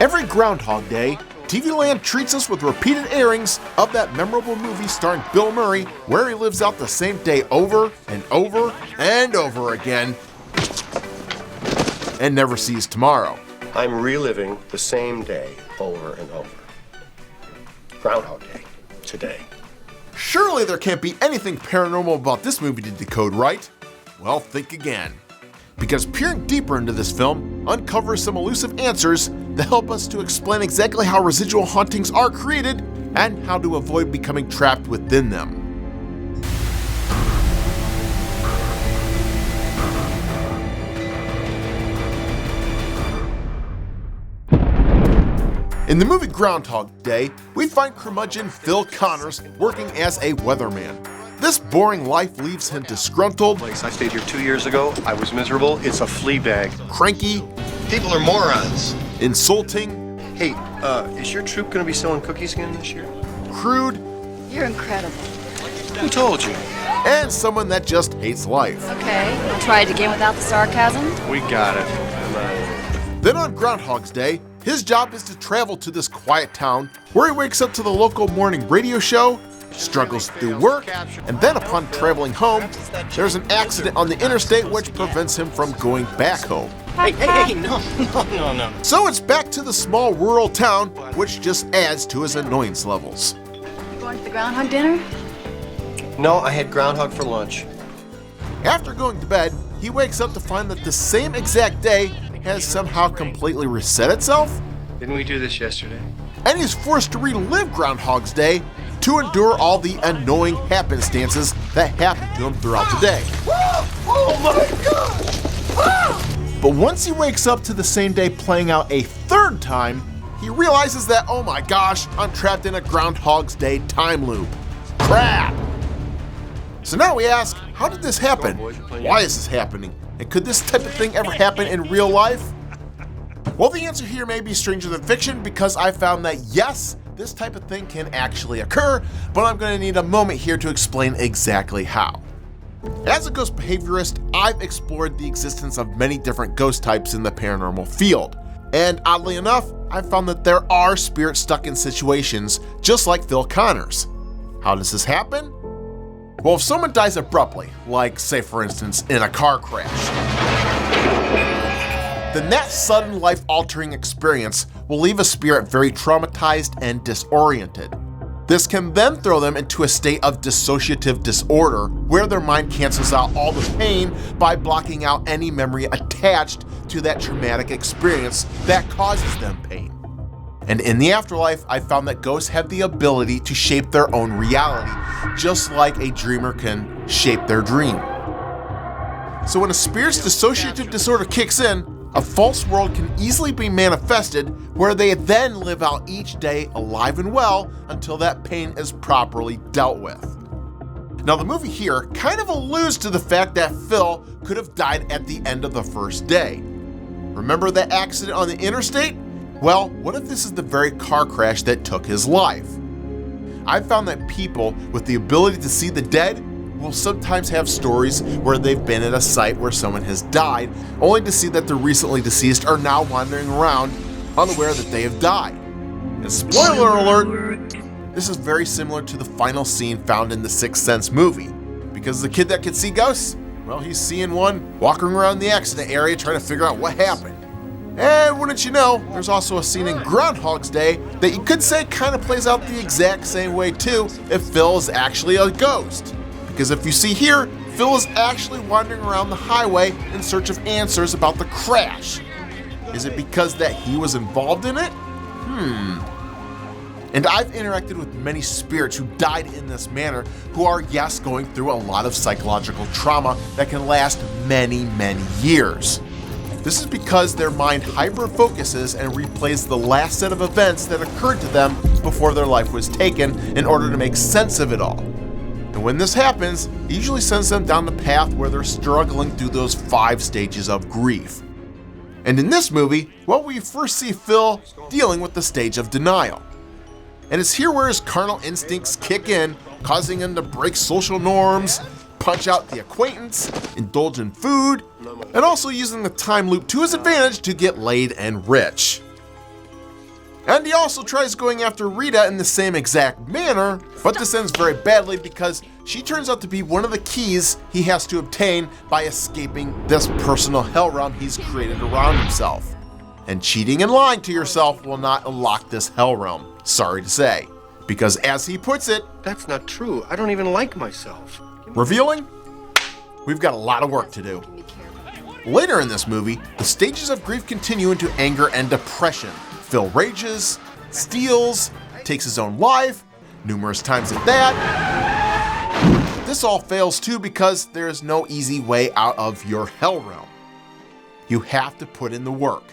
Every Groundhog Day, TV Land treats us with repeated airings of that memorable movie starring Bill Murray, where he lives out the same day over and over and over again and never sees tomorrow. I'm reliving the same day over and over. Groundhog Day, today. Surely there can't be anything paranormal about this movie to decode, right? Well, think again. Because peering deeper into this film uncovers some elusive answers that help us to explain exactly how residual hauntings are created and how to avoid becoming trapped within them. In the movie Groundhog Day, we find curmudgeon Phil Connors working as a weatherman. This boring life leaves him disgruntled. I stayed here 2 years ago. I was miserable. It's a flea bag. Cranky. People are morons. Insulting. Hey, is your troop gonna be selling cookies again this year? Crude. You're incredible. Who told you? And someone that just hates life. Okay, we'll try it again without the sarcasm. We got it. Then on Groundhog's Day, his job is to travel to this quiet town where he wakes up to the local morning radio show, struggles through work, and then upon traveling home, there's an accident on the interstate which prevents him from going back home. Hey, no. So it's back to the small rural town, which just adds to his annoyance levels. You going to the groundhog dinner? No, I had groundhog for lunch. After going to bed, he wakes up to find that the same exact day has somehow completely reset itself, Didn't we do this yesterday? and he's forced to relive Groundhog's Day to endure all the annoying happenstances that happen to him throughout the day. Oh my gosh! But once he wakes up to the same day playing out a third time, he realizes that, oh my gosh, I'm trapped in a Groundhog's Day time loop. Crap! So now we ask, how did this happen? Why is this happening? And could this type of thing ever happen in real life? Well, the answer here may be stranger than fiction because I found that yes, this type of thing can actually occur, but I'm going to need a moment here to explain exactly how. As a ghost behaviorist, I've explored the existence of many different ghost types in the paranormal field. And oddly enough, I've found that there are spirits stuck in situations just like Phil Connors. How does this happen? Well, if someone dies abruptly, like say for instance in a car crash, then that sudden life-altering experience will leave a spirit very traumatized and disoriented. This can then throw them into a state of dissociative disorder, where their mind cancels out all the pain by blocking out any memory attached to that traumatic experience that causes them pain. And in the afterlife, I found that ghosts have the ability to shape their own reality, just like a dreamer can shape their dream. So when a spirit's dissociative disorder kicks in, a false world can easily be manifested where they then live out each day alive and well until that pain is properly dealt with. Now the movie here kind of alludes to the fact that Phil could have died at the end of the first day. Remember that accident on the interstate? Well, what if this is the very car crash that took his life? I've found that people with the ability to see the dead will sometimes have stories where they've been at a site where someone has died, only to see that the recently deceased are now wandering around, unaware that they have died. And spoiler alert, this is very similar to the final scene found in the Sixth Sense movie. Because the kid that can see ghosts, well, he's seeing one walking around the accident area trying to figure out what happened. And wouldn't you know, there's also a scene in Groundhog's Day that you could say kind of plays out the exact same way too if Phil is actually a ghost. Because if you see here, Phil is actually wandering around the highway in search of answers about the crash. Is it because that he was involved in it? And I've interacted with many spirits who died in this manner who are, yes, going through a lot of psychological trauma that can last many, many years. This is because their mind hyper-focuses and replays the last set of events that occurred to them before their life was taken in order to make sense of it all. And when this happens, it usually sends them down the path where they're struggling through those 5 stages of grief. And in this movie, well, we first see Phil dealing with the stage of denial. And it's here where his carnal instincts kick in, causing him to break social norms, punch out the acquaintance, indulge in food, and also using the time loop to his advantage to get laid and rich. And he also tries going after Rita in the same exact manner, but this ends very badly because she turns out to be one of the keys he has to obtain by escaping this personal hell realm he's created around himself. And cheating and lying to yourself will not unlock this hell realm, sorry to say. Because as he puts it, That's not true. I don't even like myself. revealing, we've got a lot of work to do. Later in this movie, the stages of grief continue into anger and depression. Phil rages, steals, takes his own life, numerous times at that. This all fails too because there is no easy way out of your hell realm. You have to put in the work.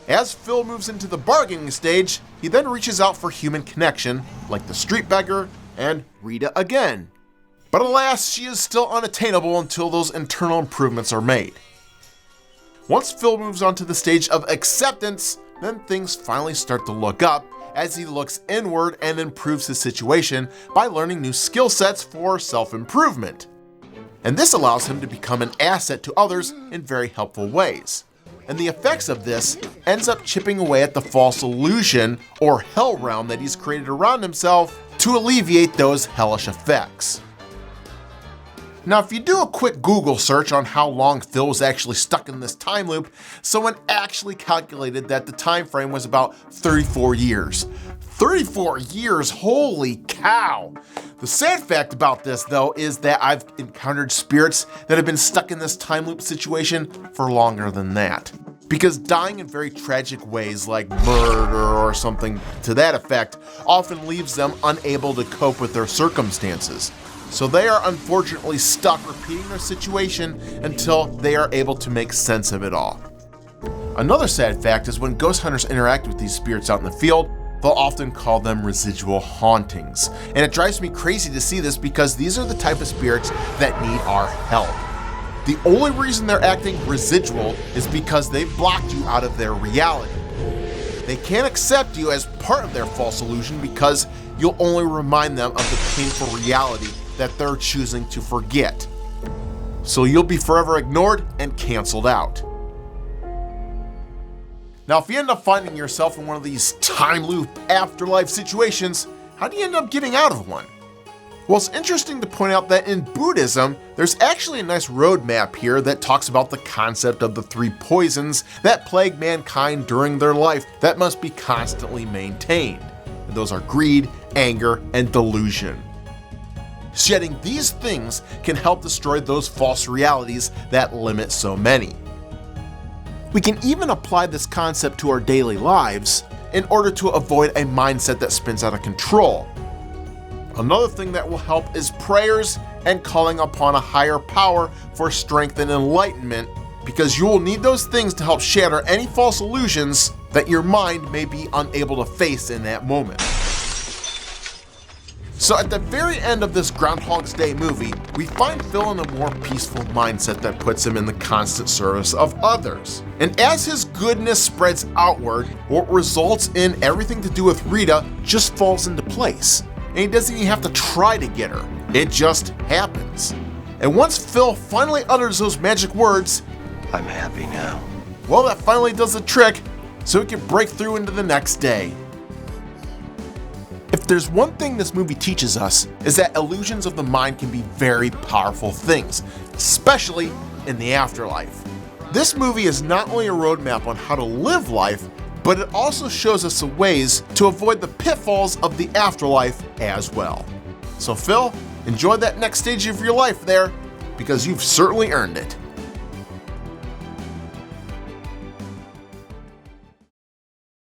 As Phil moves into the bargaining stage, he then reaches out for human connection, like the street beggar and Rita again. But alas, she is still unattainable until those internal improvements are made. Once Phil moves on to the stage of acceptance, then things finally start to look up as he looks inward and improves his situation by learning new skill sets for self-improvement. And this allows him to become an asset to others in very helpful ways. And the effects of this ends up chipping away at the false illusion or hell realm that he's created around himself to alleviate those hellish effects. Now, if you do a quick Google search on how long Phil was actually stuck in this time loop, someone actually calculated that the time frame was about 34 years. 34 years, holy cow! The sad fact about this, though, is that I've encountered spirits that have been stuck in this time loop situation for longer than that. Because dying in very tragic ways, like murder or something to that effect, often leaves them unable to cope with their circumstances. So they are unfortunately stuck repeating their situation until they are able to make sense of it all. Another sad fact is when ghost hunters interact with these spirits out in the field, they'll often call them residual hauntings. And it drives me crazy to see this because these are the type of spirits that need our help. The only reason they're acting residual is because they've blocked you out of their reality. They can't accept you as part of their false illusion because you'll only remind them of the painful reality that they're choosing to forget. So you'll be forever ignored and canceled out. Now, if you end up finding yourself in one of these time loop afterlife situations, how do you end up getting out of one? Well, it's interesting to point out that in Buddhism, there's actually a nice roadmap here that talks about the concept of the 3 poisons that plague mankind during their life that must be constantly maintained. And those are greed, anger, and delusion. Shedding these things can help destroy those false realities that limit so many. We can even apply this concept to our daily lives in order to avoid a mindset that spins out of control. Another thing that will help is prayers and calling upon a higher power for strength and enlightenment, because you will need those things to help shatter any false illusions that your mind may be unable to face in that moment. So at the very end of this Groundhog's Day movie, we find Phil in a more peaceful mindset that puts him in the constant service of others. And as his goodness spreads outward, what results in everything to do with Rita just falls into place. And he doesn't even have to try to get her. It just happens. And once Phil finally utters those magic words, I'm happy now. well, that finally does the trick, so he can break through into the next day. If there's one thing this movie teaches us, is that illusions of the mind can be very powerful things, especially in the afterlife. This movie is not only a roadmap on how to live life, but it also shows us the ways to avoid the pitfalls of the afterlife as well. So Phil, enjoy that next stage of your life there, because you've certainly earned it.